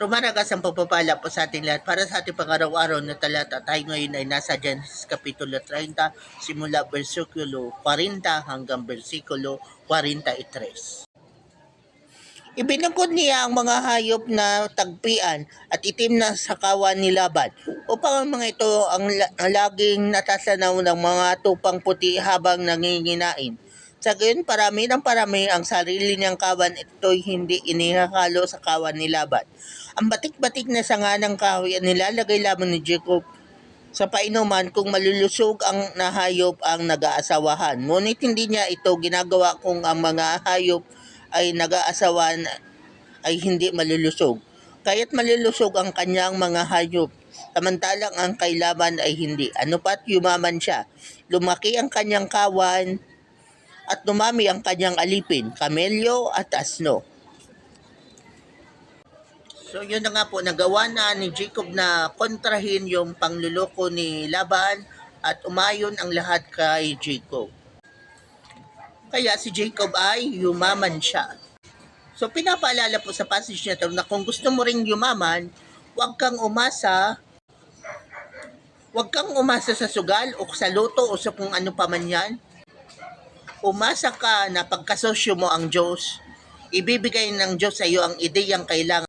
Rumaragas ang pagpapala po sa ating lahat para sa ating pang-araw-araw na talata. Tayo ngayon ay nasa Genesis Kapitulo 30, simula versikulo 40 hanggang versikulo 43. Ibinangkod niya ang mga hayop na tagpian at itim na sakawan ni Laban upang ang mga ito ang laging natasanaw ng mga tupang puti habang nanginginain. Sa gayon, parami ng parami ang sarili niyang kawan, ito'y hindi inihahalo sa kawan ni Laban. Ang batik-batik na sanga ng kahoy ang nilalagay lamang ni Jacob sa painuman kung malulusog ang nahayop ang nag-aasawahan. Ngunit hindi niya ito ginagawa kung ang mga hayop ay nag-aasawan ay hindi malulusog. Kaya't malulusog ang kanyang mga hayop, samantalang ang kay Laban ay hindi. Ano pat yumaman siya. Lumaki ang kanyang kawan at dumami ang kanyang alipin, kamelyo at asno. So yun na nga po, nagawa na ni Jacob na kontrahin yung pangluloko ni Laban at umayon ang lahat kay Jacob. Kaya si Jacob ay yumaman siya. So pinapaalala po sa passage na ito na kung gusto mo ring yumaman, huwag kang umasa sa sugal o sa luto o sa kung ano pa man yan. Umasa ka na pagkasosyo mo ang Diyos, ibibigay ng Diyos sa iyo ang ideyang kailangan